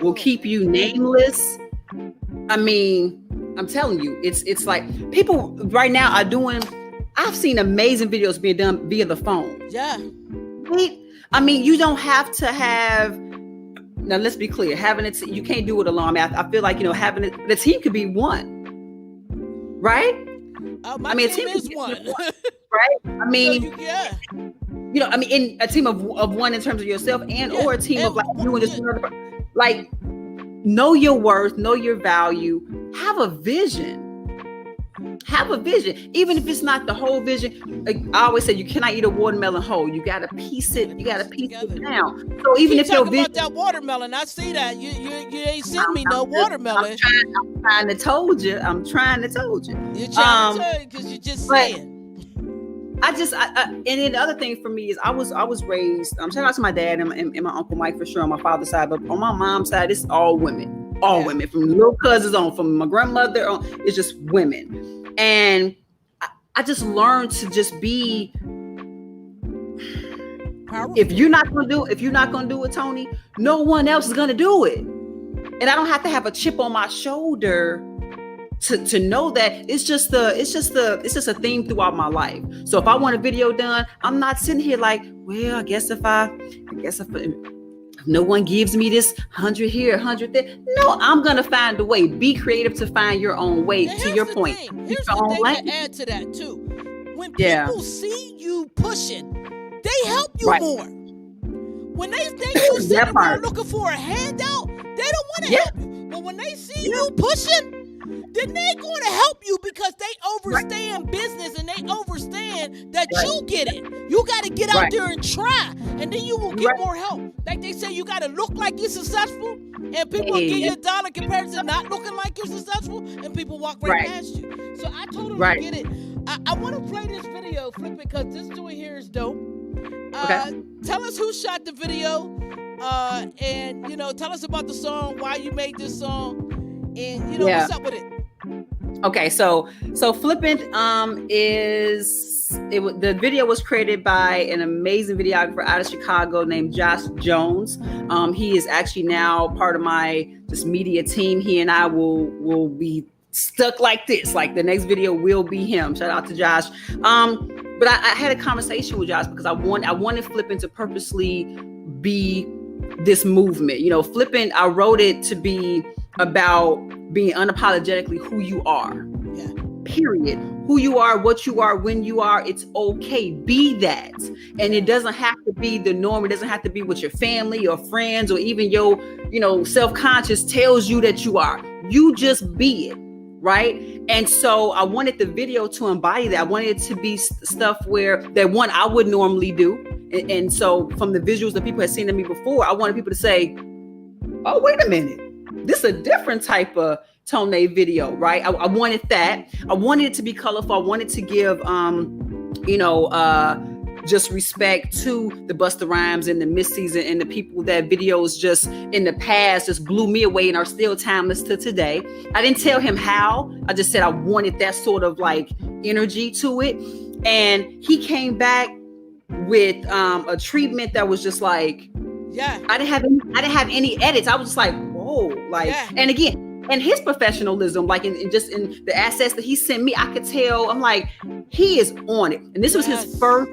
Will keep you nameless. I mean, I'm telling you, it's like people right now are doing. I've seen amazing videos being done via the phone. Yeah. I mean, you don't have to have. Now, let's be clear. Having it, you can't do it alone. I feel like having it. The team could be one, right? My team is one, right? I mean, in a team of one in terms of yourself, or a team of like you and this other. Like, know your worth, know your value, have a vision. Have a vision, even if it's not the whole vision. Like I always say, you cannot eat a watermelon whole. You got to piece it. You got to piece it down. So even if your vision, about that watermelon, I see that you ain't sent me no watermelon. I'm trying to told you. You're trying to tell you because you're just saying. And then the other thing for me is I was raised. Shout out to my dad and my uncle Mike for sure on my father's side, but on my mom's side, it's all women. All women, from little cousins on, from my grandmother on, it's just women. And I just learned to just be powerful. If you're not gonna do it, Tonie, no one else is gonna do it. And I don't have to have a chip on my shoulder to know that it's just a theme throughout my life. So if I want a video done, I'm not sitting here like, well, I guess if no one gives me this 100 here, 100 there. No, I'm gonna find a way. Be creative to find your own way. To your point, here's the thing to add to that too. When people see you pushing, they help you more. When they think you sitting around looking for a handout, they don't want to help you. But when they see you pushing, then they're going to help you because they understand business and they understand that you get it. You got to get out there and try, and then you will get more help. Like they say, you got to look like you're successful, and people will give you $1 compared to not looking like you're successful, and people walk right past you. So I totally get it. I want to play this video, Flip it, because this joint here is dope. Tell us who shot the video, and tell us about the song, why you made this song, and what's up with it. Okay, so Flippant the video was created by an amazing videographer out of Chicago named Josh Jones. He is actually now part of my media team. He and I will be stuck like this. Like the next video will be him. Shout out to Josh. But I had a conversation with Josh because I wanted Flippant to purposely be this movement. Flippant, I wrote it to be about being unapologetically who you are. Yeah. Period. Who you are, what you are, when you are, it's okay. Be that. And it doesn't have to be the norm. It doesn't have to be what your family, your friends, or even your, self-conscious tells you that you are. You just be it. Right. And so I wanted the video to embody that. I wanted it to be stuff that one I would normally do. And so from the visuals that people had seen of me before, I wanted people to say, oh, wait a minute. This is a different type of Tonie video, right? I wanted that. I wanted it to be colorful. I wanted to give, just respect to the Busta Rhymes and the Missies and the people that videos just in the past just blew me away and are still timeless to today. I didn't tell him how. I just said I wanted that sort of like energy to it. And he came back with a treatment that was just like, I didn't have any edits. I was just like, whoa, like, and again, and his professionalism, like in the assets that he sent me, I could tell. I'm like, he is on it. And this was his first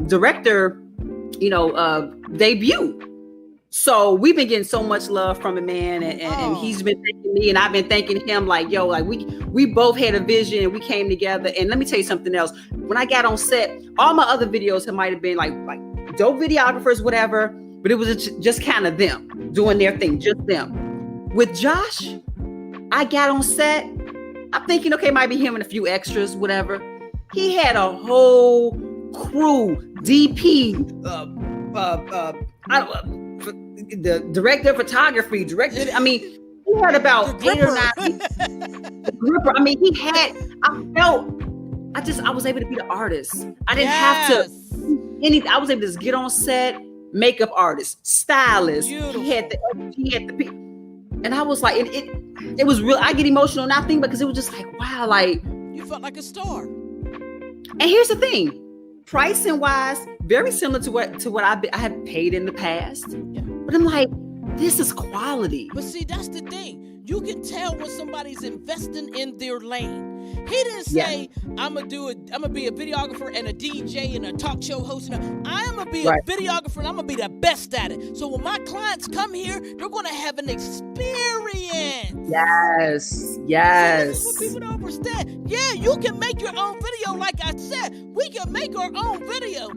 director, debut. So we've been getting so much love from a man, and he's been thanking me, and I've been thanking him. Like, yo, like we both had a vision, and we came together. And let me tell you something else. When I got on set, all my other videos might have been like dope videographers, whatever, but it was just kind of them doing their thing, just them. With Josh, I got on set. I'm thinking, okay, might be him and a few extras, whatever. He had a whole crew, DP, the director of photography, I mean, he had about 8 or 9 people. I mean, I was able to be the artist. I didn't have to I was able to just get on set, makeup artist, stylist. Beautiful. He had the people. And I was like, it was real. I get emotional now thinking because it was just like, wow, like you felt like a star. And here's the thing, pricing wise, very similar to what I have paid in the past. Yeah. But I'm like, this is quality. But see, that's the thing. You can tell when somebody's investing in their lane. He didn't say, I'm gonna be a videographer and a DJ and a talk show host. I'm gonna be a videographer and I'm gonna be the best at it. So when my clients come here, they're gonna have an experience. Yes. See, this is what people don't understand. Yeah, you can make your own video. Like I said, we can make our own video,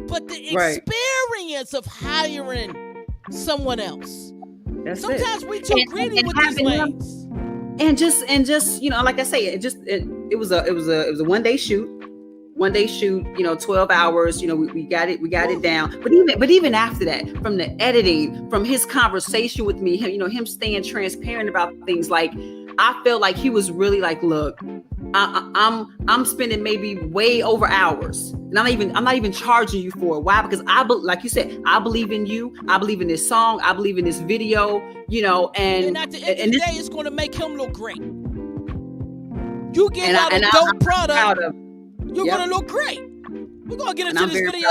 but the experience of hiring someone else. Sometimes we too greedy with these lanes. And just like I say, it was a one-day shoot, 12 hours, we got it down. But even after that, from the editing, from his conversation with me, him staying transparent about things, like I felt like he was really like, look, I'm spending maybe way over hours, and I'm not even charging you for it. Why? Because like you said, I believe in you. I believe in this song. I believe in this video. And at the end of the day, it's going to make him look great. You get out a dope product, you're going to look great. We're going to get into this video.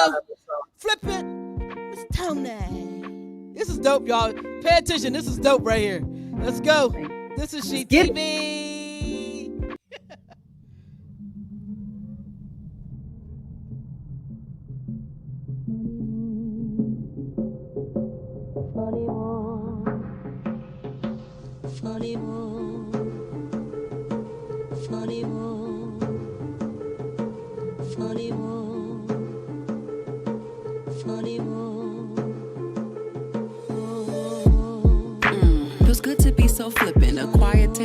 Flip it, Miss Tonie. This is dope, y'all. Pay attention. This is dope right here. Let's go. This is SheTv. Feels good to be so flippant. A quiet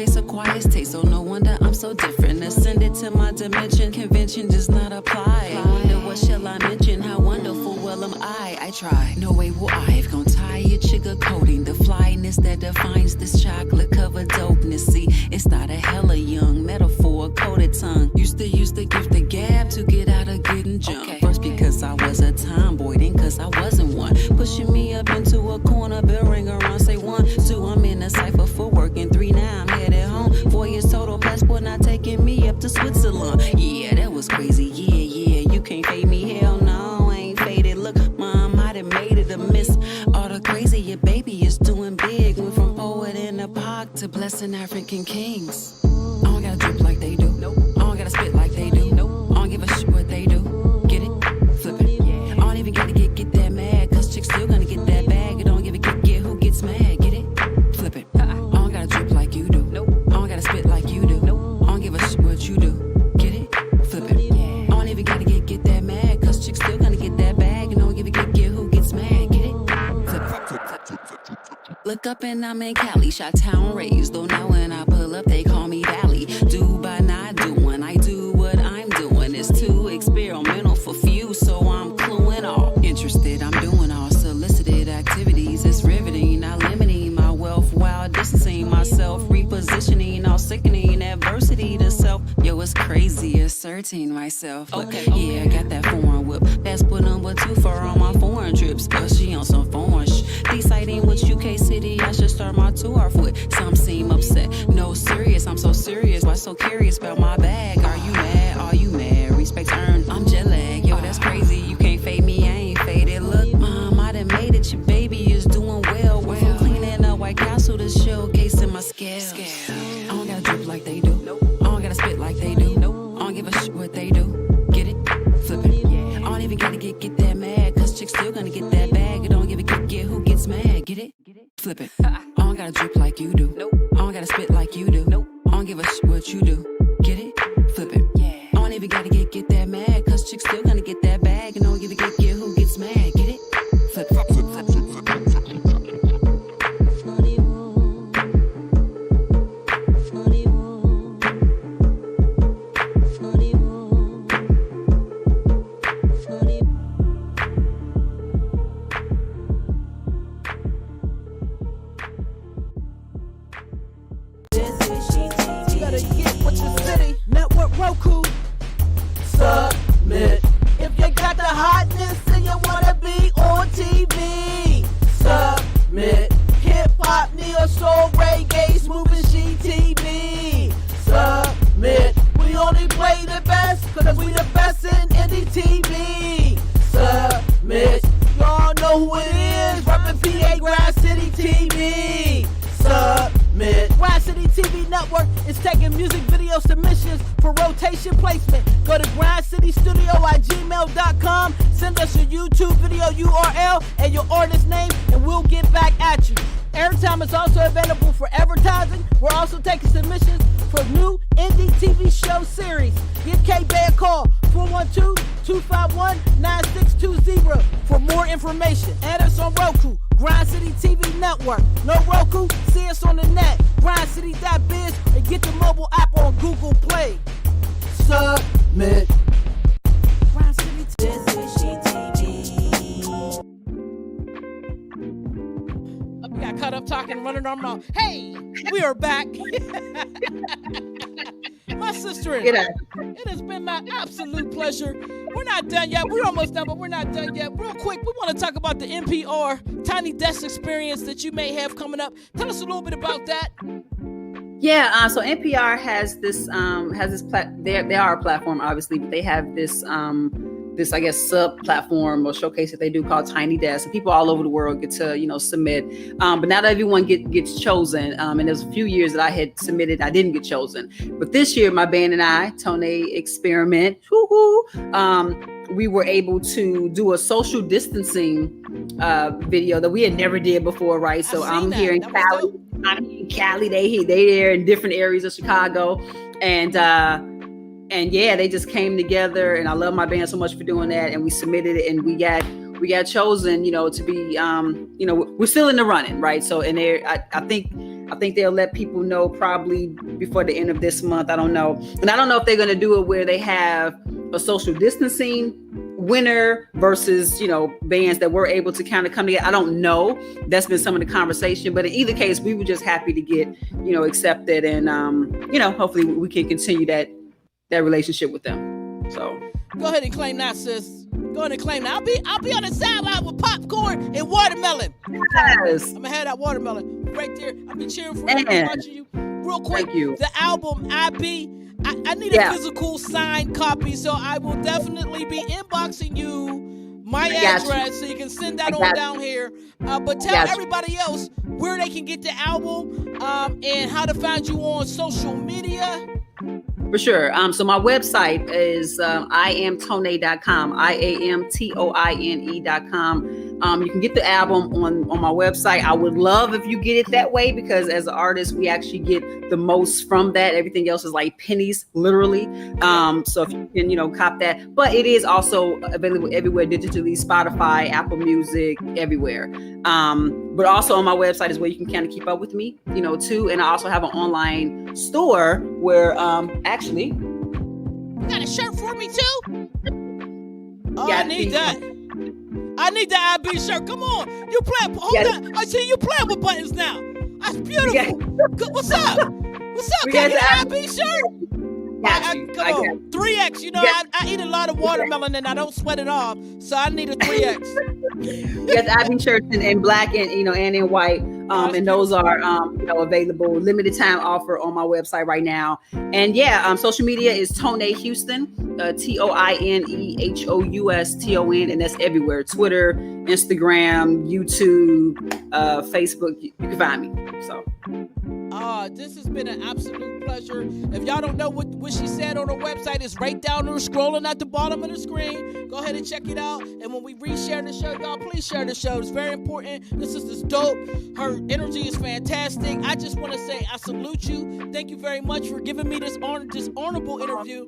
taste, so no wonder I'm so different. Ascended to my dimension, convention does not apply. I wonder what shall I mention, how wonderful, well am I try. No way will I've gonna tie it, sugar coating the flyness that defines this chocolate covered dopeness. See, it's not a hella young metaphor, coated tongue. Used to give the gab to get out of getting jumped. First because I was a tomboy, then cause I wasn't one. Pushing me up into a corner, bell ring around, say 1, 2, I'm in a cipher for work, and 3, now I'm headed home. 4 years total, passport not taking me up to Switzerland. Yeah, that was crazy, yeah, you can't fade me, hell no, I ain't faded. Look, mom, I done made it a miss. All the crazy, your baby is doing big. Went from poet in the park to blessing African kings. I don't gotta drip like they do, I don't gotta spit like they do, I don't give a shit what they do. Get it? Flip it. I don't even gotta get that mad, cause chicks still gonna get that bag. I don't give a get who gets mad. Get it? Flip it. I don't gotta drip like you do, I don't gotta spit like you do, I don't give a shit what you do. Get it? Flip it. I don't even gotta get that mad, cause chicks still gonna get that bag. And don't give a get who gets mad. Get it? Flip it. Look up and I'm in Cali, Chi-Town raised. Though now when I pull up, they call me Valley. Do by not doing, I do what I'm doing. It's too experimental for few, so I'm cluing all. Interested, I'm doing all solicited activities. It's riveting, not limiting my wealth while distancing myself, repositioning all sickening adversity to self. Yo, it's crazy asserting myself. But yeah, I got that foreign whip. Passport number 2 for all my foreign trips. But she on some foreign deciding which UK city I should start my tour off with. Some seem upset. No, serious, I'm so serious. Why so curious about my bag? Are you mad? Are you mad? Respect earned, I'm jet lagged. Yo, that's crazy. You can't fade me, I ain't faded. Look, mom, I done made it. Your baby is doing well. We're cleaning up White Castle to showcasing my scales. I don't gotta drip like they do, I don't gotta spit like they do, I don't give a shit what they do. Get it? Flip it. I don't even gotta get that mad, cause chicks still gonna get that bag. I don't give a get who gets mad. Get it? Flip it. I don't gotta drip like you do, I don't gotta spit like you do, I don't give a shit what you do. Get it? Flip it. I don't even gotta get that mad, cause chicks still gonna get that bag. And don't give a get who gets mad. Get it? Flip it. You gotta get with the city. Network Roku. Submit. If you got the hotness and you wanna be on TV. Submit. Hip hop, neo soul, reggae, smoothing SheTv. Submit. We only play the best, cause we the best in indie TV. Submit. Y'all know who it is. Reppin' PA GrindCity.TV. Submit. GrindCity.TV network is taking music video submissions for rotation placement. Go to grindcitystudio@gmail.com. Send us your YouTube video URL and your artist name, and we'll get back at you. Airtime is also available for advertising. We're also taking submissions for new indie TV show series. Give K-Bay a call, 412-251-9620 for more information. Add us on Roku, Grind City TV Network. No Roku? See us on the net, grindcity.biz, and get the mobile app on Google Play. Submit. Grind City We got caught up talking, running our mouth. Hey, we are back. My sister, it has been my absolute pleasure. We're not done yet. We're almost done, but we're not done yet. Real quick, we want to talk about the NPR Tiny Desk experience that you may have coming up. Tell us a little bit about that. Yeah, so NPR has this they are a platform, obviously, but they have this this, I guess, sub platform or showcase that they do called Tiny Desk. And people all over the world get to, submit. But not everyone gets chosen. And there's a few years that I had submitted, I didn't get chosen. But this year, my band and I, Tonie Experiment, we were able to do a social distancing video that we had never did before, right? So I'm here in Cali. I'm in Cali. They there in different areas of Chicago, and yeah, they just came together. And I love my band so much for doing that. And we submitted it, and we got chosen. To be we're still in the running, right? So and I think they'll let people know probably before the end of this month. I don't know, and I don't know if they're going to do it where they have a social distancing winner versus bands that were able to kind of come together. I don't know. That's been some of the conversation, but in either case, we were just happy to get accepted, and hopefully we can continue that relationship with them. So go ahead and claim that, sis. Go ahead and claim that. I'll be on the sideline with popcorn and watermelon. Yes. I'm gonna have that watermelon right there. I'll be cheering for you, watching you. Real quick, thank you. The album I need a physical signed copy, so I will definitely be inboxing you my address so you can send that on down here. But tell everybody else where they can get the album and how to find you on social media. For sure. So my website is iamtoine.com, iamtoine.com. You can get the album on my website. I would love if you get it that way, because as an artist, we actually get the most from that. Everything else is like pennies, literally. So if you can, cop that. But it is also available everywhere digitally, Spotify, Apple Music, everywhere. But also on my website is where you can kind of keep up with me, too. And I also have an online store where actually. You got a shirt for me too? Oh, I need that. I need the IB shirt. Come on. You playing. Hold on. I see you playing with buttons now. That's beautiful. What's up? What's up? Can I get an IB shirt? Come on. 3X. I eat a lot of watermelon and I don't sweat it off. So I need a 3X. Yes, IB shirts in black and and in white. And those are available, limited time offer on my website right now. And social media is Tonie Houston, TOINEHOUSTON, and that's everywhere. Twitter, Instagram, YouTube, Facebook. You can find me. So. This has been an absolute pleasure. If y'all don't know what she said on her website, it's right down there scrolling at the bottom of the screen. Go ahead and check it out. And when we reshare the show, y'all, please share the show. It's very important. This is dope. Her energy is fantastic. I just want to say I salute you. Thank you very much for giving me this honorable interview.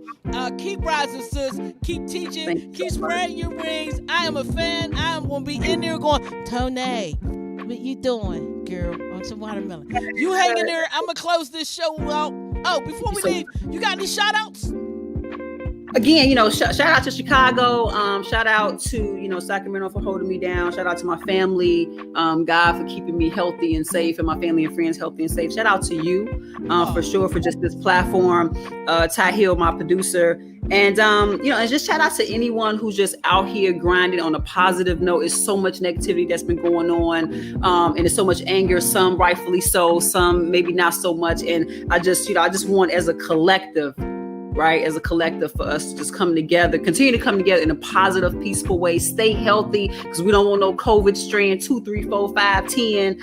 Keep rising, sis. Keep teaching. Keep spreading your wings. I am a fan. I am going to be in there going, Tonie, what you doing, girl? On some watermelon. You hang in there. I'm going to close this show out. Oh, before we leave, you got any shout outs? Again, shout out to Chicago. Shout out to, Sacramento for holding me down. Shout out to my family. God for keeping me healthy and safe, and my family and friends healthy and safe. Shout out to you for sure for just this platform. Ty Hill, my producer. And, and just shout out to anyone who's just out here grinding on a positive note. It's so much negativity that's been going on. And there's so much anger, some rightfully so, some maybe not so much. And I just want as a collective, right, as a collective for us to just come together, continue to come together in a positive, peaceful way, stay healthy, because we don't want no COVID strand 2, 3, 4, 5, 10.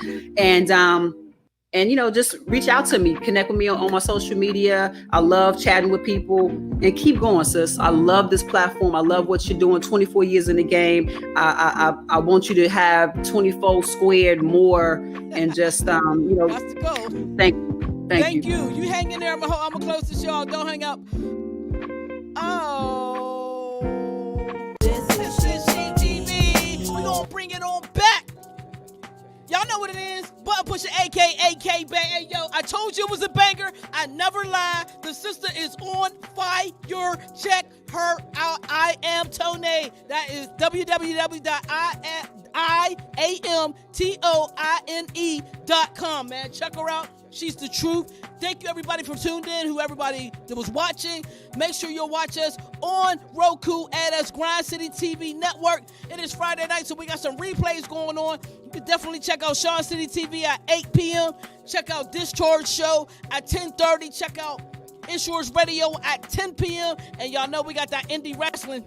And just reach out to me, connect with me on my social media. I love chatting with people, and keep going, sis. I love this platform. I love what you're doing. 24 years in the game. I want you to have 24 squared more, and just That's the goal. Thank you. You hang in there. I'm gonna close the show. Don't hang up. Oh, this is SheTv. We're gonna bring it on back. Y'all know what it is. Button Pusher, aka Bang. Hey, yo, I told you it was a banger. I never lie. The sister is on fire. Check her out. I am Tonie. That is www.iamtoine.com, man. Check her out. She's the truth. Thank you, everybody, for tuned in. Everybody that was watching. Make sure you'll watch us on Roku and as GrindCity.TV network. It is Friday night, so we got some replays going on. You can definitely check out SheTv at 8 p.m. Check out Discharge Show at 10:30. Check out Insurance Radio at 10 p.m. And y'all know we got that indie wrestling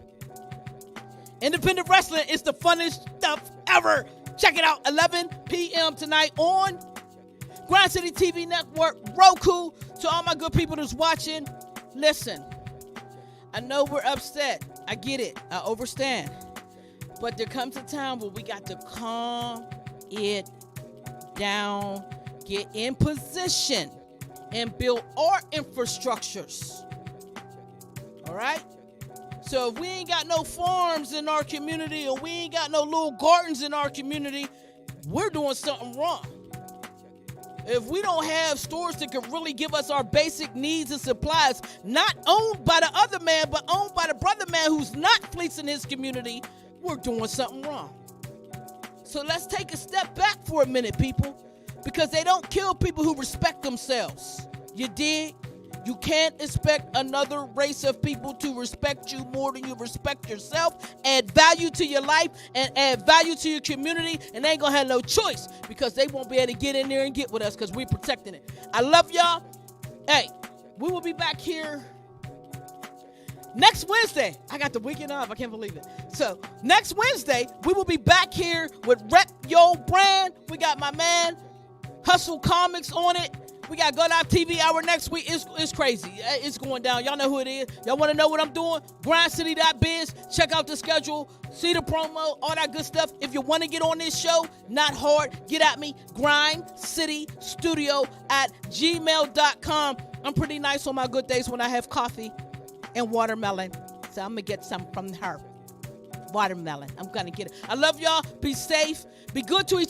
Independent wrestling is the funnest stuff ever. Check it out, 11 p.m. tonight on Grind City TV Network, Roku. To all my good people that's watching, listen, I know we're upset. I get it. I understand. But there comes a time where we got to calm it down, get in position, and build our infrastructures. All right? So if we ain't got no farms in our community or we ain't got no little gardens in our community, we're doing something wrong. If we don't have stores that can really give us our basic needs and supplies, not owned by the other man, but owned by the brother man who's not fleecing his community, we're doing something wrong. So let's take a step back for a minute, people, because they don't kill people who respect themselves. You dig? You can't expect another race of people to respect you more than you respect yourself, add value to your life, and add value to your community, and they ain't gonna have no choice because they won't be able to get in there and get with us because we're protecting it. I love y'all. Hey, we will be back here next Wednesday. I got the weekend off. I can't believe it. So next Wednesday, we will be back here with Rep Yo Brand. We got my man, Hustle Comics on it. We got Go Live TV Hour next week. It's crazy. It's going down. Y'all know who it is. Y'all want to know what I'm doing? grindcity.biz. Check out the schedule. See the promo. All that good stuff. If you want to get on this show, not hard. Get at me. grindcitystudio@gmail.com. I'm pretty nice on my good days when I have coffee and watermelon. So I'm going to get some from her. Watermelon. I'm going to get it. I love y'all. Be safe. Be good to each other.